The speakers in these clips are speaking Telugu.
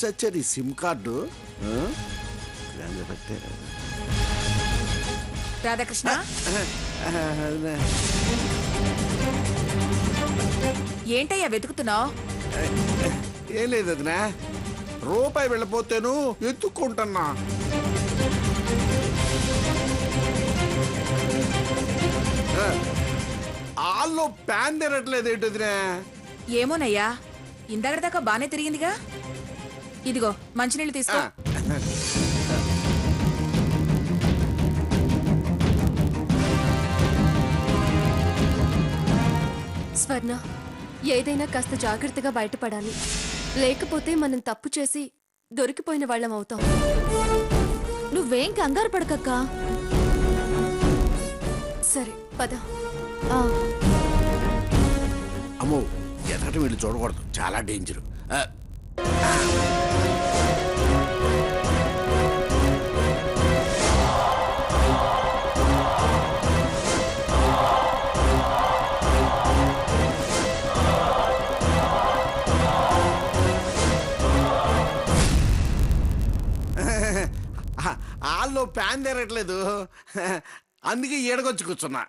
సచ్చేది సిమ్ కార్డు రాధాకృష్ణ ఏంటయ్యా వెతుకుతున్నావు? ఏం లేదు వదినా, రూపాయి వెళ్ళిపోతేను ఎత్తుక్కుంటున్నా. ఆల్లో ప్యాన్ తినట్లేదు ఏంటి వదినా? ఏమోనయ్యా, ఇందాక దాకా బానే తిరిగిందిగా. ఇదిగో మంచినీళ్ళు తీసుకో. స్వర్ణ, ఏదైనా కాస్త జాగ్రత్తగా బయటపడాలి. లేకపోతే మనం తప్పు చేసి దొరికిపోయిన వాళ్ళం అవుతాం. నువ్వేం కంగారు పడకక్క. సరే పద. అమ్మో, ఎదగటం వీళ్ళు చూడకూడదు, చాలా డేంజర్. ఆల్లో ప్యాన్ తిరగట్లేదు, అందుకే ఈడకొచ్చి కూర్చున్నా.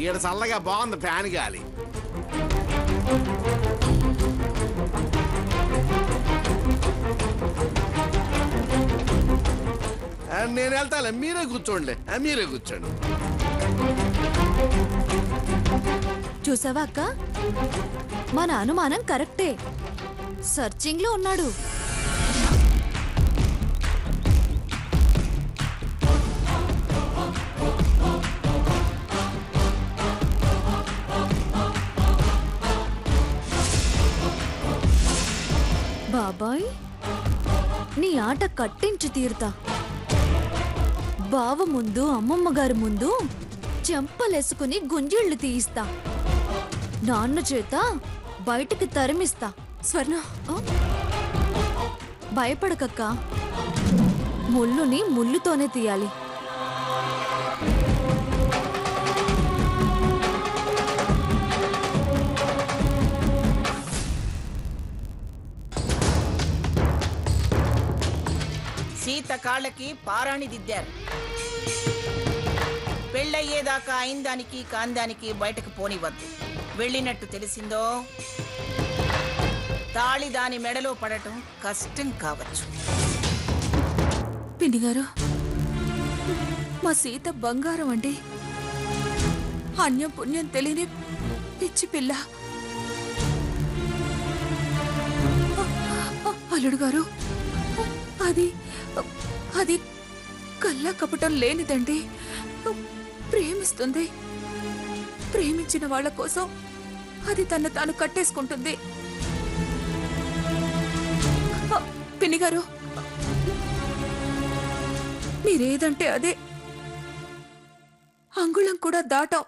ఈడ చల్లగా బాగుంది ఫ్యాన్ గాలి. నేను వెళ్తాలే, మీరే కూర్చోండి, మీరే కూర్చోండి. చూసావా అక్క, మన అనుమానం కరెక్టే. సర్చింగ్ లో ఉన్నాడు. బాబాయ్, నీ ఆట కట్టించి తీరుతా. బావ ముందు, అమ్మమ్మ గారి ముందు చెంపలేసుకుని గుంజిళ్ళు తీయిస్తా. నాన్న చేత బయటికి తరిమిస్తా. స్వర్ణ, భయపడకక్క, ముళ్ళుని ముళ్ళుతోనే తీయాలి. సీత కాళ్ళకి పారాణి దిద్దారు. పెళ్ళయ్యేదాకా అయిందానికి కాందానికి బయటకు పోనివద్దు. వెళ్ళినట్టు తెలిసిందో తాళి దాని మెడలో పడటం కష్టం కావచ్చు. పిన్ని గారు, మా సీత బంగారం అండి. అన్యం పుణ్యం తెలియని పిచ్చి పిల్ల. అల్లుడు గారు, అది అది కల్లా కపటం లేనిదండి. ప్రేమిస్తుంది. ప్రేమించిన వాళ్ళ కోసం అది తను తాను కట్టేసుకుంటుంది. పిన్ని గారు, మీరేదంటే అదే. అంగుళం కూడా దాటాం.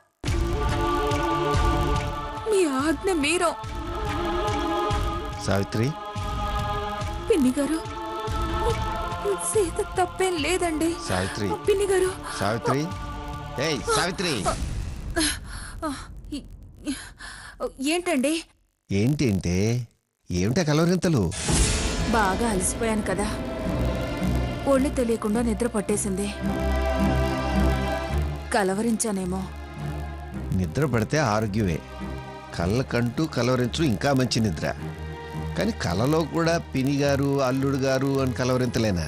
మీ ఆజ్ఞ మీరం. సావిత్రి, పిన్ని గారు, సీత తప్పేం లేదండి. సావిత్రి, పిన్ని గారు, సావిత్రి, ఏయ్ సావిత్రి. ఏంటండి? ఏంటంటే ఏమిటా కలవరింతలు? బాగా అలసిపోయాను కదా, ఒళ్ళు తెలియకుండా నిద్ర పట్టేసింది. కలవరించానేమో. నిద్ర పడితే ఆరోగ్యమే. కళ్ళకంటూ కలవరించు ఇంకా మంచి నిద్ర. కానీ కలలో కూడా పిని గారు, అల్లుడు గారు అని కలవరింతలేనా?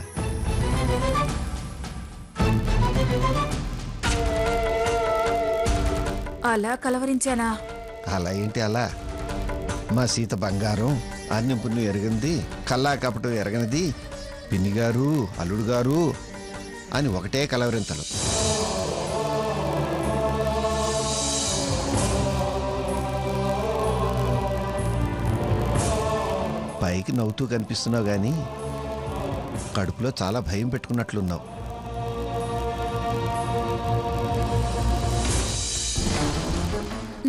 అలా కలవరించానా? అలా ఏంటి అలా? మా సీత బంగారం, అన్యం పుణ్యం ఎరగనిది, కల్లా కపటం ఎరగనిది, పిన్ని గారు, అల్లుడు గారు అని ఒకటే కలవరింతలు. పైకి నవ్వుతూ కనిపిస్తున్నావు గాని కడుపులో చాలా భయం పెట్టుకున్నట్లున్నావు.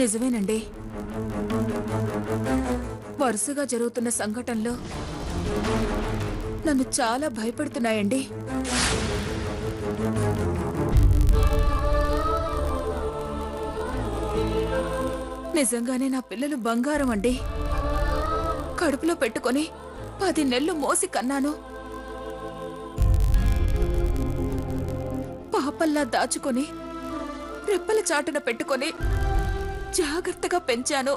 నిజమేనండి. వరుసగా జరుగుతున్న సంఘటనలు నన్ను చాలా భయపెడుతున్నాయండి. నిజంగానే నా పిల్లలు బంగారం అండి. కడుపులో పెట్టుకొని 10 నెలలు మోసి కన్నాను. పాపల్లా దాచుకొని రెప్పల చాటున పెట్టుకొని జాగ్రత్తగా పెంచాను.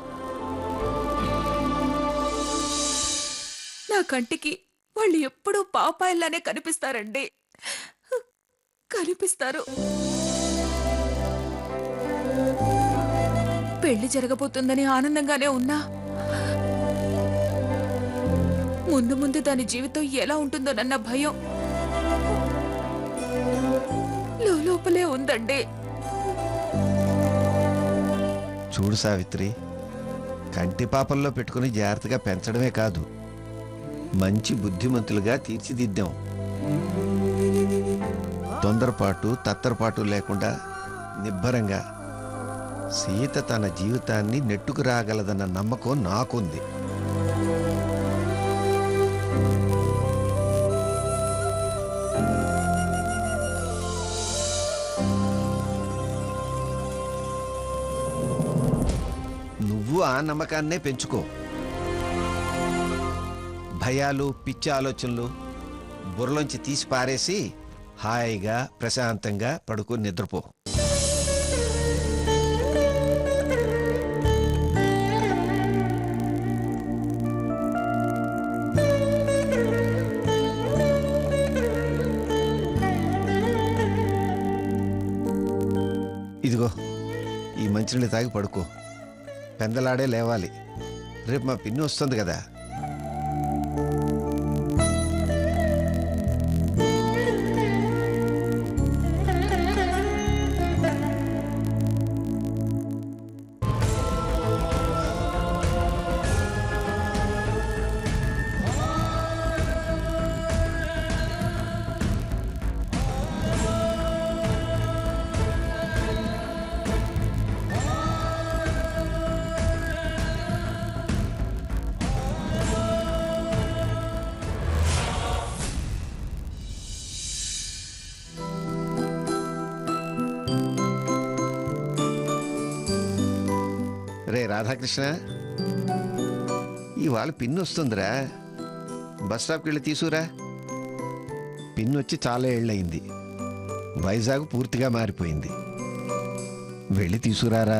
నా కంటికి వాళ్ళు ఎప్పుడూ పాపాయిల్లానే కనిపిస్తారండి. కనిపిస్తారు. పెళ్లి జరగబోతుందని ఆనందంగానే ఉన్నా ముందు ముందు దాని జీవితం ఎలా ఉంటుందోనన్న భయం లోపలే ఉందండి. చూడు సావిత్రి, కంటి పాపల్లో పెట్టుకుని జాగ్రత్తగా పెంచడమే కాదు, మంచి బుద్ధిమంతులుగా తీర్చిదిద్దాం. తొందరపాటు తత్తరపాటు లేకుండా నిబ్బరంగా సీత తన జీవితాన్ని నెట్టుకు రాగలదన్న నమ్మకం నాకుంది. నువ్వు ఆ నమ్మకాన్నే పెంచుకో. భయాలు పిచ్చి ఆలోచనలు బుర్రలోంచి తీసి పారేసి హాయిగా ప్రశాంతంగా పడుకొని నిద్రపో. ఇదిగో ఈ మంచినీళ్ళు తాగి పడుకో. పెందలాడే లేవాలి, రేపు మా పిన్ని వస్తుంది కదా. రే రాధాకృష్ణ, ఇవాళ పిన్ని వస్తుందిరా, బస్ స్టాప్కి వెళ్ళి తీసుకురా. పిన్ని వచ్చి చాలా ఏళ్ళయింది, వైజాగ్ పూర్తిగా మారిపోయింది. వెళ్ళి తీసుకురారా.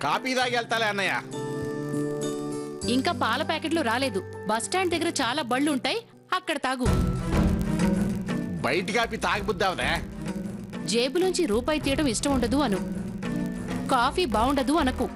కాపీ తాగి వెళ్తాలే అన్నయ్య. ఇంకా పాల ప్యాకెట్లు రాలేదు. బస్ స్టాండ్ దగ్గర చాలా బళ్ళు ఉంటాయి, అక్కడ తాగు. బయట కాపీ తాగిబుద్దావుదే. జేబులోంచి రూపాయి తీయడం ఇష్టం ఉండదు అను. కాఫీ బాగుండదు అనకు.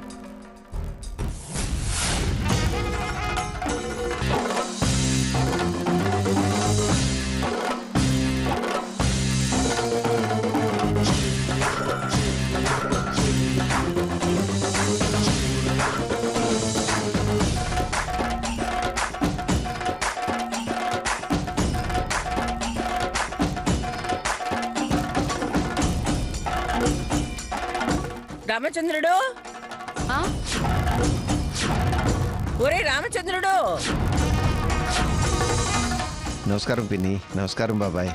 రామచంద్రుడు, ఆ? ఒరే రామచంద్రుడు. నమస్కారం పిన్ని. నమస్కారం బాబాయ్.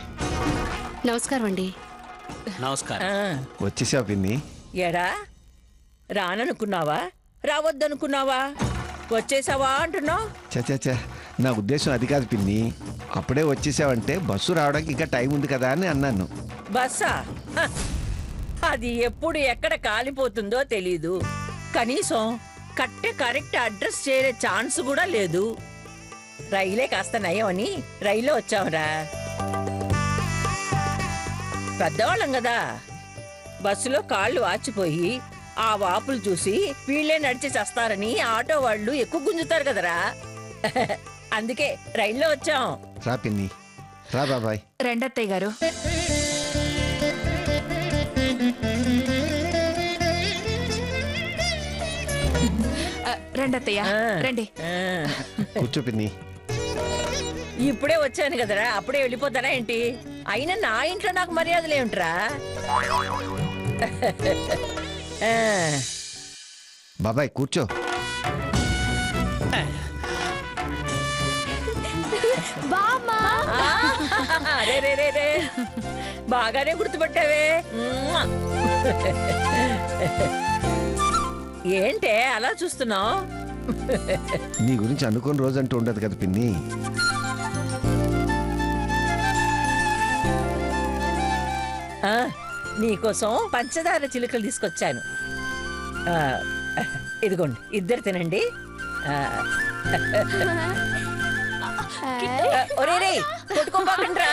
నమస్కారం అండి. నమస్కారం. వచ్చేసావు పిన్ని. ఎడా రాననుకున్నావా, రావద్దనుకున్నావా, వచ్చేసావా అంటున్నావు? చచ్చా, నా ఉద్దేశం అది కాదు పిన్ని. అప్పుడే వచ్చేసావంటే బస్సు రావడానికి ఇంకా టైం ఉంది కదా అని అన్నాను. బస్సా? హ, అది ఎప్పుడు ఎక్కడ కాలిపోతుందో తెలీదు. కనీసం కరెక్ట్ అడ్రస్ చేరే ఛాన్స్ కూడా లేదు. రైలే కాస్త నయమని రైల్లో వచ్చాంరా. పెద్దవాళ్ళం కదా, బస్సులో కాళ్ళు వాచిపోయి ఆ వాపులు చూసి వీళ్లే నడిచి చేస్తారని ఆటో వాళ్ళు ఎక్కువ గుంజుతారు కదరా. అందుకే రైల్లో వచ్చాం. రా పిన్ని, రా బాబాయ్. రెండత్తయ్య గారు. రెండత్తయ్య రండి. కూర్చో పిన్ని. ఇప్పుడే వచ్చాను కదరా, అప్పుడే వెళ్ళిపోతారా ఏంటి? అయినా నా ఇంట్లో నాకు మర్యాదలేమిట్రా? బాబాయ్ కూర్చో. రే బాగానే గుర్తుపట్టావే. ఏంటే అలా చూస్తున్నావు? నీ గురించి అనుకోని రోజు అంటూ ఉండదు కదా పిన్ని. ఆ, నీకోసం పంచదార చిలుకలు తీసుకొచ్చాను. ఆ, ఇదిగోండి, ఇద్దరు తినండి. ఆ, ఒరే రే, కొట్టుకోబాకండ్రా.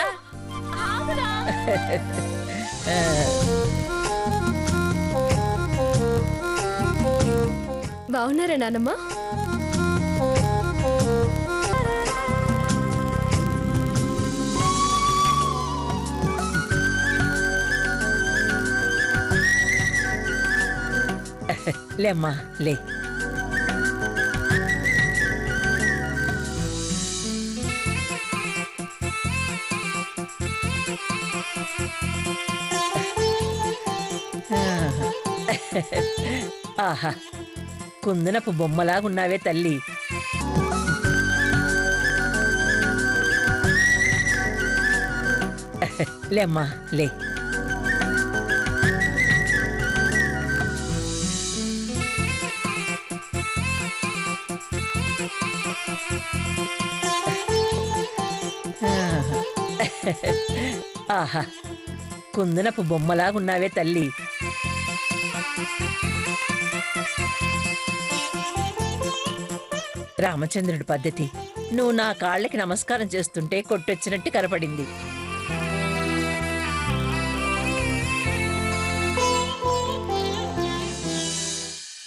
బాగున్నారా నానమ్మ? లేమ్మా లే. ఆహా, కుందనపు బొమ్మలాగున్నావే తల్లి. లేమ్మా లే. ఆహా, కుందనపు బొమ్మలాగున్నావే తల్లి. రామచంద్రుడి పద్ధతి, నువ్వు నా కాళ్ళకి నమస్కారం చేస్తుంటే కొట్టొచ్చినట్టు కనపడింది.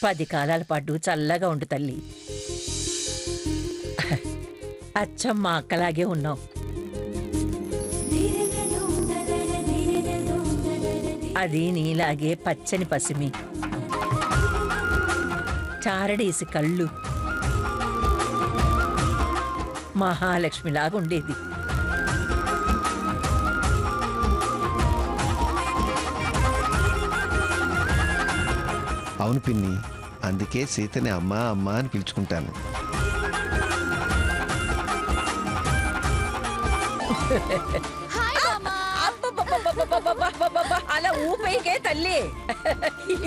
పది కాలాల పాటు చల్లగా ఉండు తల్లి. అచ్చం మా అక్కలాగే ఉన్నావు. అది నీలాగే పచ్చని పసిమి, చారడేసి కళ్ళు, మహాలక్ష్మిలాగుండేది. అవును పిన్ని, అందుకే సీతని అమ్మా అమ్మా అని పిలుచుకుంటాను. అబ్బబ్బబ్బబ్బబ్బబ్బబ్బబ్బబ్బ, అలా ఊపేకే తల్లి.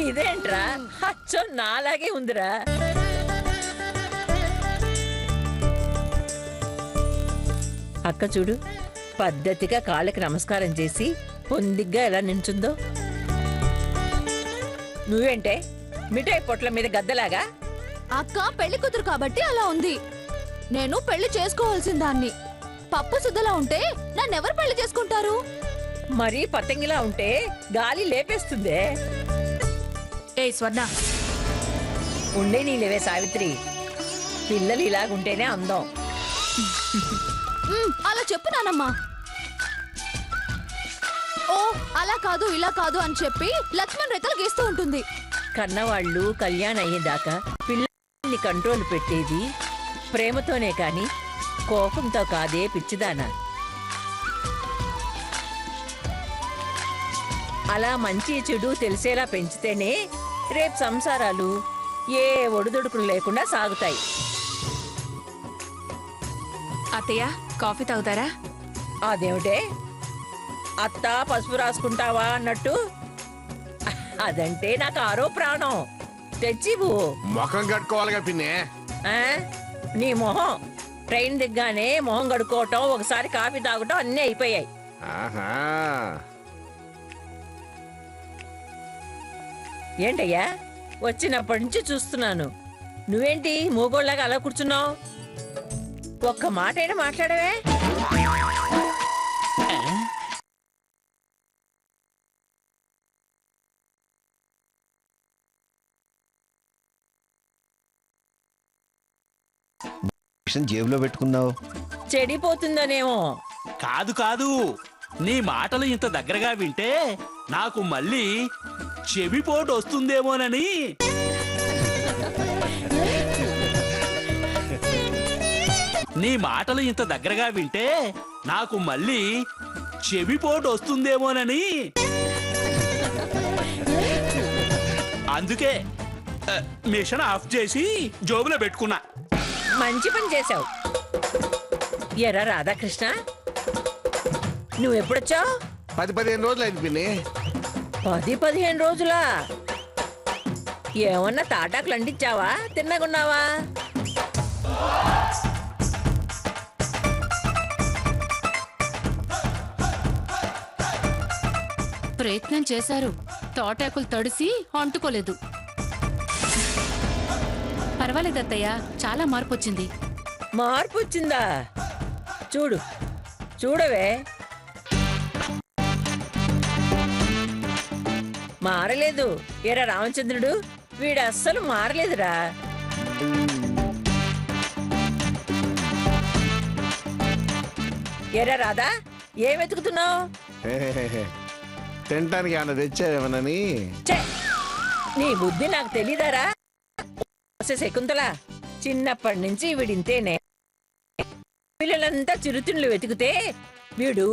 ఇదేంట్రా, అచ్చం నాలాగే ఉందిరా. అక్క చూడు, పద్ధతిగా కాళ్ళకి నమస్కారం చేసి పొందిగ్గా ఎలా నించుందో. నువ్వేంటే మిఠాయి పొట్ల మీద గద్దలాగా? అక్క పెళ్లి కూతురు కాబట్టి అలా ఉంది. నేను పెళ్లి చేసుకోవాల్సిన దాన్ని. పప్పు సుద్దలా ఉంటే నన్నెవరు పెళ్లి చేసుకుంటారు? మరీ పతంగిలా ఉంటే గాలి లేపేస్తుందే. ఏ స్వర్ణ, ఉండే నీలేవే సావిత్రి, పిల్లలు ఇలాగుంటేనే అందం. అలా చెప్పు నానమ్మా. ఓ అలా కాదు ఇలా కాదు అని చెప్పి లక్ష్మణ్ రెక్కలు గీస్తూ ఉంటుంది. కన్నవాళ్ళు కళ్యాణం అయ్యేదాకా పిల్లల్ని కంట్రోల్ పెట్టేది ప్రేమతోనే కాని కోపంతో కాదే పిచ్చిదానా. అలా మంచి చెడు తెలిసేలా పెంచితేనే రేపు సంసారాలు ఏ ఒడిదొడుకులు లేకుండా సాగుతాయి. అత్తయ్య కాఫీ తాగుతారా? అదేమిటే అత్త పసుపు రాసుకుంటావా అన్నట్టు? అదంటే నాకు ఆరో ప్రాణం. తెచ్చివు. ముఖం కట్టుకోవాలిగా పిన్ని. ఆ? నీ మొహం ట్రైన్ దిగ్గానే మొహం కడుక్కోవటం, ఒకసారి కాఫీ తాగటం అన్నీ అయిపోయాయి. ఆహా, ఏంటయ్యా, వచ్చినప్పటి నుంచి చూస్తున్నాను. నువ్వేంటి మూగోళ్ళగా అలా కూర్చున్నావు? ఒక్క మాట అయినా మాట్లాడవే? జేబులో పెట్టుకున్నావు. చెడిపోతుందనేమో. కాదు కాదు, నీ మాటలు ఇంత దగ్గరగా వింటే నాకు మళ్ళీ చెవిపోటు వస్తుందేమోనని. నీ మాటలు ఇంత దగ్గరగా వింటే నాకు మళ్ళీ చెవిపోటు వస్తుందేమోనని అందుకే మిషన్ ఆఫ్ చేసి జోబులో పెట్టుకున్నా. మంచి పని చేశావు. ఎరా రాధాకృష్ణ, నువ్వెప్పుడొచ్చావు? 10-15 రోజులు అయింది పిన్ని. 10-15 రోజులా? ఏమన్నా తాటాకులు అంటించావా? తిన్నగున్నావా? ప్రయత్నం చేశారు, తోటాకులు తడిసి అంటుకోలేదు. పర్వాలేదు అత్తయ్య, చాలా మార్పు వచ్చింది. మార్పు వచ్చిందా? చూడు, చూడవే. మారలేదు. ఎరా రామచంద్రుడు, వీడు అస్సలు మారలేదురా. ఎరా రాధా, ఏం వెతుకుతున్నావు? తినటానికి ఏమన్నా తెచ్చావేమోనని. ఛే! నీ బుద్ధి నాకు తెలీదారా? శకుంతల, చిన్నప్పటి నుంచి వీడింతేనే. పిల్లలంతా చిరుతిండ్లు వెతికితే వీడు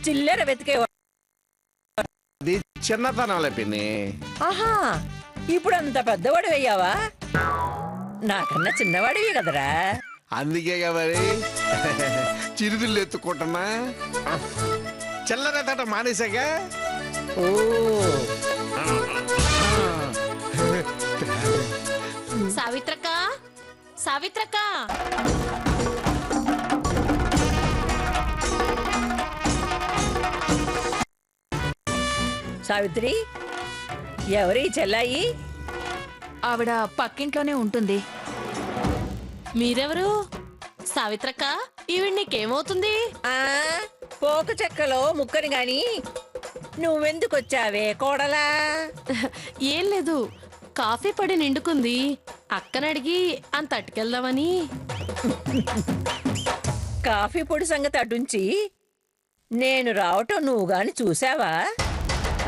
చిల్లర వెతికేవాడు. అది చిన్నతనంలే పిన్ని. ఆహా, ఇప్పుడు అంత పెద్దవాడు అయ్యావా? నాకన్నా చిన్నవాడివి కదరా. అందుకే మరి చిరుదిళ్ళు ఎత్తుకుంటున్నా. చిల్లరెత్తట మానేశాక. ఓ, సావిత్రక్క, సావిత్రక్క, సావిత్రి, ఎవరి చెల్లాయి? ఆవిడ పక్కింట్లోనే ఉంటుంది. మీరెవరు? సావిత్రక్క, ఈవిడ నీకేమవుతుంది? ఆ, పోక చెక్కలో ముక్కని గాని నువ్వెందుకొచ్చావే కోడలా? ఏం లేదు, కాఫీ పడి నిండుకుంది, అక్కనడిగి అంత అట్టుకెళ్దామని. కాఫీ పొడి సంగతి అటుంచి నేను రావటం నువ్వు గాని చూసావా?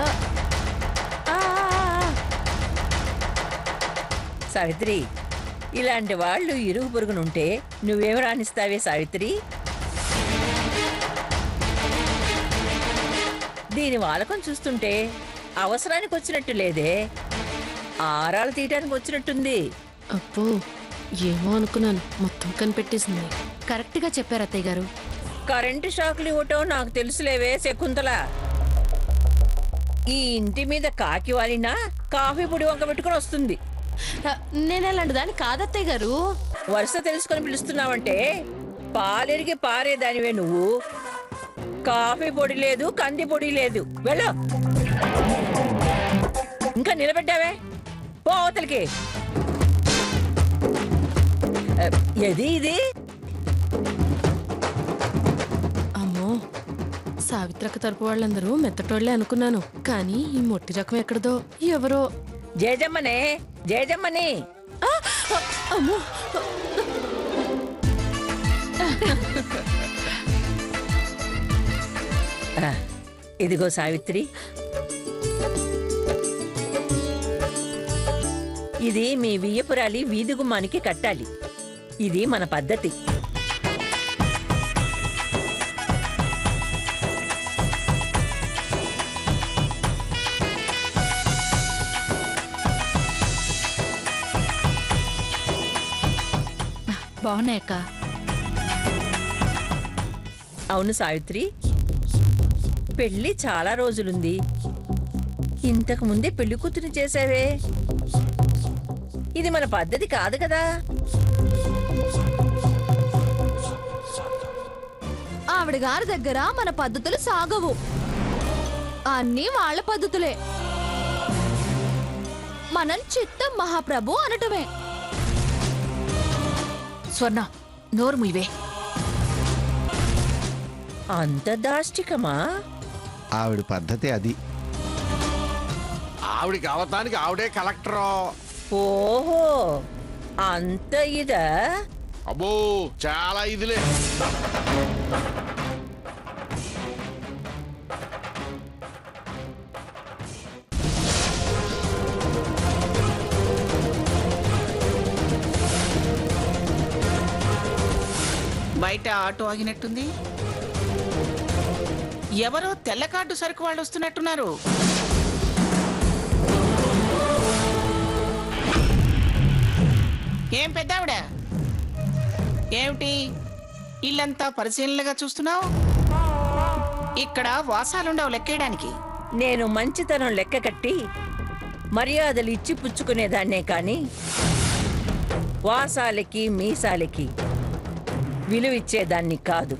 ఆ, ఆ, ఆ. సావిత్రి, ఇలాంటి వాళ్ళు ఇరుగు పొరుగునుంటే నువ్వేం రాణిస్తావే సావిత్రి? దీని వాలకం చూస్తుంటే అవసరానికి వచ్చినట్టు లేదే, ఆరాలు తీయటానికి వచ్చినట్టుంది. అబ్బో, ఏమో అనుకున్నాను, మొత్తం కనిపెట్టేసింది. కరెక్ట్ గా చెప్పారు అత్తయ్య గారు. కరెంటు షాకులు ఇవ్వటం నాకు తెలుసులేవే శకుంతల. ఈ ఇంటి మీద కాకి వాలినా కాఫీ పొడి వంక పెట్టుకుని వస్తుంది. నేను అలాంటి దాన్ని కాదత్తయ్య గారు. వరుస తెలుసుకొని పిలుస్తున్నావంటే పాలెరిగి పారేదానివే నువ్వు. కాఫీ పొడి లేదు, కంది పొడి లేదు. వెళ్ళు. ఇంకా నిలబెట్టావే, పో అవతలికి. ఏది ఇది? అమ్మో, సావిత్రక్క తరపు వాళ్ళందరూ మెత్తటోళ్లే అనుకున్నాను, కానీ ఈ మొట్టి రకం ఎక్కడదో ఎవరో. జయజమ్మనే, జయజమ్మని. అమ్మో, ఇదిగో సావిత్రి, ఇది మీ వియ్యపురాలి వీధి గుమ్మానికి కట్టాలి. ఇది మన పద్ధతి. బాగున్నాయక్క. అవును సావిత్రి, పెళ్లి చాలా రోజులుంది. ఇంతకు ముందే పెళ్లి కూతురు చేసావే. ఇది మన పద్ధతి కాదు కదా. ఆవిడ గారి దగ్గర మన పద్ధతులు సాగవు, అన్నీ వాళ్ళ పద్ధతులే. మనం చిత్త మహాప్రభు అనటమే. స్వర్ణ, నోరు ముయ్యవే. అంత దాష్టికమా? ఆవిడ పద్ధతి అది. ఆవిడికి అవతానికి ఆవిడే కలెక్టరు. ఓహో, అంత ఇదా? అబ్బో, చాలా ఇదిలే. బయట ఆటో ఆగినట్టుంది. ఎవరో తెల్ల కార్డు సరుకు వాళ్ళు వస్తున్నట్టున్నారు. ఏం పెద్దావిడ, ఏమిటి ఇల్లంతా పరిశీలనగా చూస్తున్నావు? ఇక్కడ వాసాలుండవు లెక్కేయడానికి. నేను మంచితనం లెక్క కట్టి మర్యాదలు ఇచ్చి పుచ్చుకునేదాన్నే కాని వాసాలకి మీసాలకి విలువిచ్చేదాన్ని కాదు.